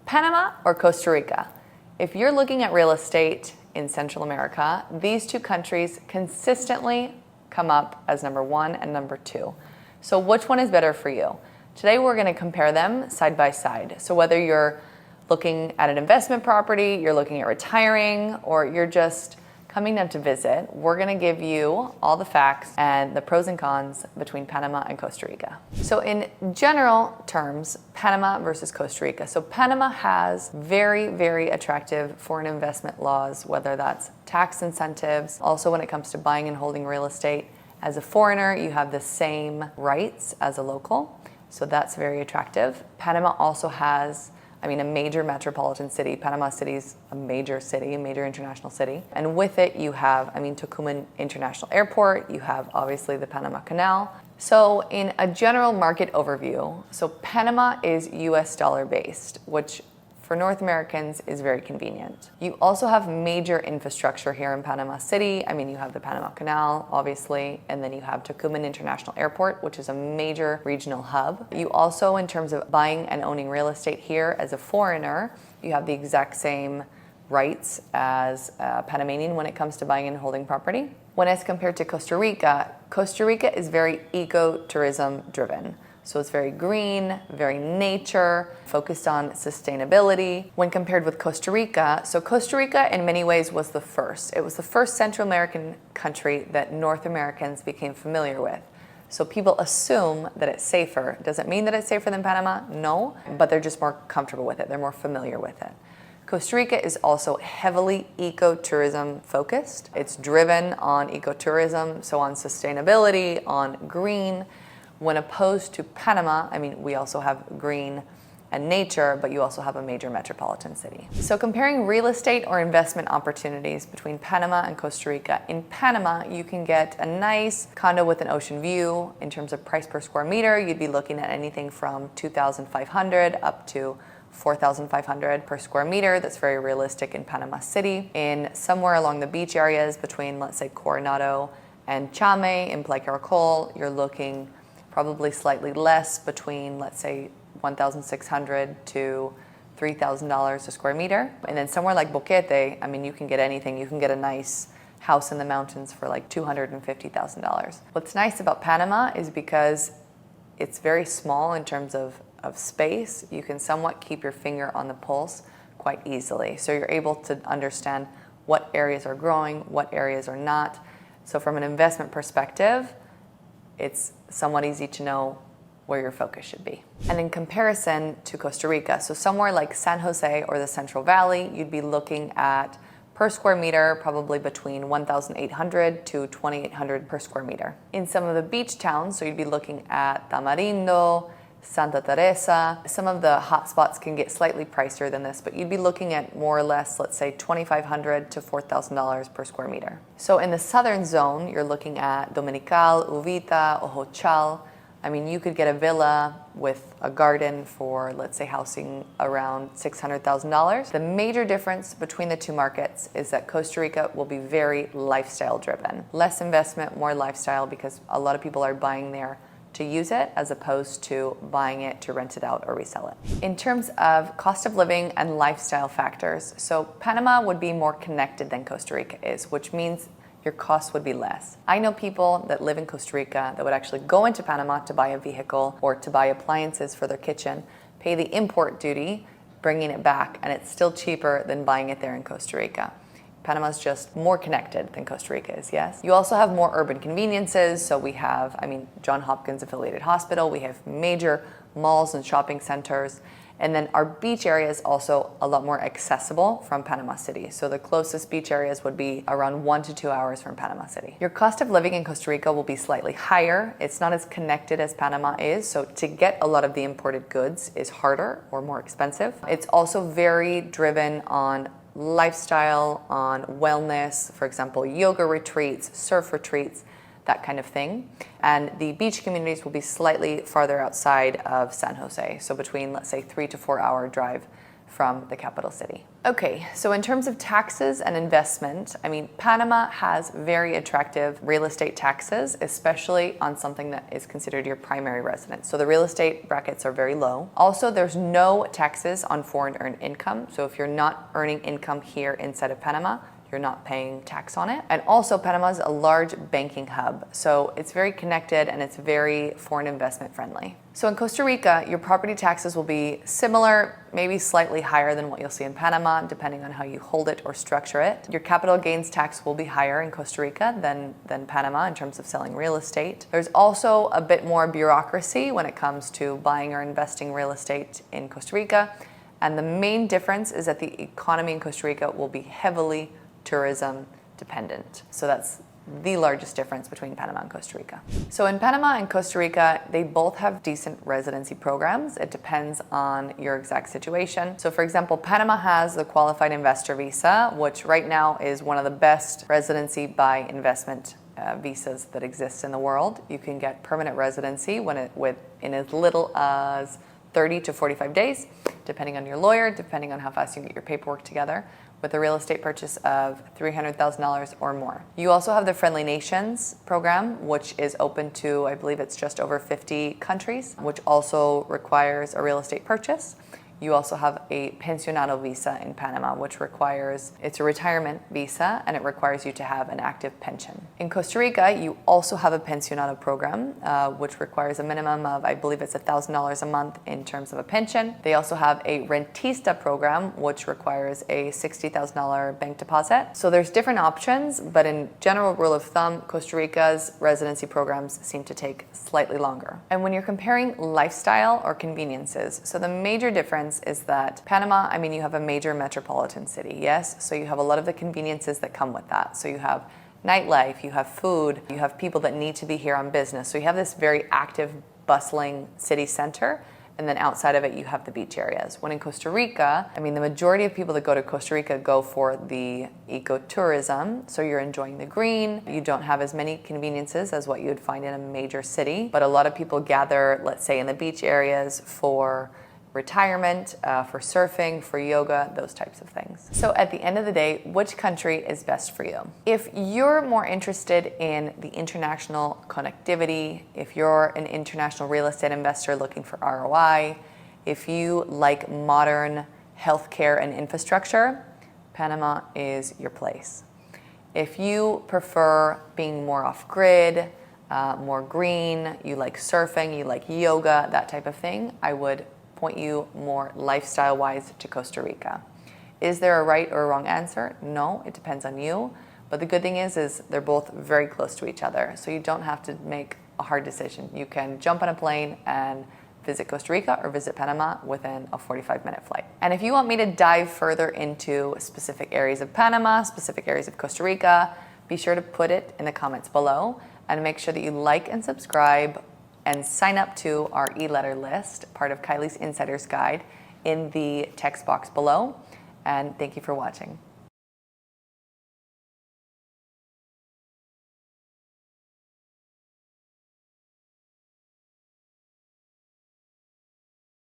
Panama or Costa Rica? If you're looking at real estate in Central America, these two countries consistently come up as number one and number two. So which one is better for you? Today we're going to compare them side by side. So whether you're looking at an investment property, you're looking at retiring, or you're just coming down to visit, we're going to give you all the facts and the pros and cons between Panama and Costa Rica. So in general terms, Panama versus Costa Rica. So Panama has very, very attractive foreign investment laws, whether that's tax incentives. Also, when it comes to buying and holding real estate, as a foreigner, you have the same rights as a local. So that's very attractive. Panama also has a major metropolitan city. Panama City is a major city, a major international city. And with it, you have, Tocumen International Airport, you have obviously the Panama Canal. So in a general market overview, so Panama is US dollar based, which for North Americans is very convenient. You also have major infrastructure here in Panama City. You have the Panama Canal, obviously, and then you have Tocumen International Airport, which is a major regional hub. You also, in terms of buying and owning real estate here as a foreigner, you have the exact same rights as a Panamanian when it comes to buying and holding property. When it's compared to Costa Rica is very ecotourism driven. So it's very green, very nature, focused on sustainability. When compared with Costa Rica, so Costa Rica in many ways was the first. It was the first Central American country that North Americans became familiar with. So people assume that it's safer. Does it mean that it's safer than Panama? No, but they're just more comfortable with it. They're more familiar with it. Costa Rica is also heavily ecotourism focused. It's driven on ecotourism, so on sustainability, on green. When opposed to Panama, we also have green and nature, but you also have a major metropolitan city. So comparing real estate or investment opportunities between Panama and Costa Rica, in Panama, you can get a nice condo with an ocean view. In terms of price per square meter, you'd be looking at anything from $2,500 up to $4,500 per square meter. That's very realistic in Panama City. In somewhere along the beach areas between, let's say, Coronado and Chame in Playa Caracol, you're looking probably slightly less, between, let's say, $1,600 to $3,000 a square meter. And then somewhere like Boquete, you can get anything. You can get a nice house in the mountains for like $250,000. What's nice about Panama is because it's very small in terms of space, you can somewhat keep your finger on the pulse quite easily. So you're able to understand what areas are growing, what areas are not. So from an investment perspective, it's somewhat easy to know where your focus should be. And in comparison to Costa Rica, so somewhere like San Jose or the Central Valley, you'd be looking at per square meter, probably between $1,800 to $2,800 per square meter. In some of the beach towns, so you'd be looking at Tamarindo, Santa Teresa. Some of the hot spots can get slightly pricier than this, but you'd be looking at more or less, let's say, $2,500 to $4,000 per square meter. So in the southern zone, you're looking at Dominical, Uvita, Ojochal. You could get a villa with a garden for, let's say, housing around $600,000. The major difference between the two markets is that Costa Rica will be very lifestyle driven. Less investment, more lifestyle, because a lot of people are buying there to use it as opposed to buying it to rent it out or resell it. In terms of cost of living and lifestyle factors, so Panama would be more connected than Costa Rica is, which means your costs would be less. I know people that live in Costa Rica that would actually go into Panama to buy a vehicle or to buy appliances for their kitchen, pay the import duty, bringing it back, and it's still cheaper than buying it there in Costa Rica. Panama's just more connected than Costa Rica is, yes. You also have more urban conveniences. So we have, Johns Hopkins Affiliated Hospital. We have major malls and shopping centers. And then our beach area is also a lot more accessible from Panama City. So the closest beach areas would be around 1 to 2 hours from Panama City. Your cost of living in Costa Rica will be slightly higher. It's not as connected as Panama is. So to get a lot of the imported goods is harder or more expensive. It's also very driven on lifestyle, on wellness, for example, yoga retreats, surf retreats, that kind of thing. And the beach communities will be slightly farther outside of San Jose. So between, let's say, 3 to 4 hour drive from the capital city. Okay, so in terms of taxes and investment, I mean, Panama has very attractive real estate taxes, especially on something that is considered your primary residence. So the real estate brackets are very low. Also, there's no taxes on foreign earned income. So if you're not earning income here inside of Panama, you're not paying tax on it. And also, Panama is a large banking hub, so it's very connected and it's very foreign investment friendly. So in Costa Rica, your property taxes will be similar, maybe slightly higher than what you'll see in Panama, depending on how you hold it or structure it. Your capital gains tax will be higher in Costa Rica than Panama in terms of selling real estate. There's also a bit more bureaucracy when it comes to buying or investing real estate in Costa Rica. And the main difference is that the economy in Costa Rica will be heavily tourism dependent. So that's the largest difference between Panama and Costa Rica. So in Panama and Costa Rica, they both have decent residency programs. It depends on your exact situation. So for example, Panama has the qualified investor visa, which right now is one of the best residency by investment visas that exist in the world. You can get permanent residency in as little as 30 to 45 days, depending on your lawyer, depending on how fast you get your paperwork together, with a real estate purchase of $300,000 or more. You also have the Friendly Nations program, which is open to, I believe it's just over 50 countries, which also requires a real estate purchase. You also have a pensionado visa in Panama, which it's a retirement visa and it requires you to have an active pension. In Costa Rica, you also have a pensionado program, which requires a minimum of, I believe it's $1,000 a month in terms of a pension. They also have a rentista program, which requires a $60,000 bank deposit. So there's different options, but in general rule of thumb, Costa Rica's residency programs seem to take slightly longer. And when you're comparing lifestyle or conveniences, so the major difference is that Panama, I mean, you have a major metropolitan city, yes? So you have a lot of the conveniences that come with that. So you have nightlife, you have food, you have people that need to be here on business. So you have this very active, bustling city center. And then outside of it, you have the beach areas. When in Costa Rica, I mean, the majority of people that go to Costa Rica go for the ecotourism. So you're enjoying the green. You don't have as many conveniences as what you would find in a major city. But a lot of people gather, let's say, in the beach areas for retirement, for surfing, for yoga, those types of things. So at the end of the day, which country is best for you? If you're more interested in the international connectivity, if you're an international real estate investor looking for ROI, if you like modern healthcare and infrastructure, Panama is your place. If you prefer being more off-grid, more green, you like surfing, you like yoga, that type of thing, I would point you more lifestyle-wise to Costa Rica. Is there a right or a wrong answer? No, it depends on you. But the good thing is they're both very close to each other, so you don't have to make a hard decision. You can jump on a plane and visit Costa Rica or visit Panama within a 45-minute flight. And if you want me to dive further into specific areas of Panama, specific areas of Costa Rica, be sure to put it in the comments below and make sure that you like and subscribe and sign up to our e-letter list, part of Kiley's Insider's Guide, in the text box below. And thank you for watching.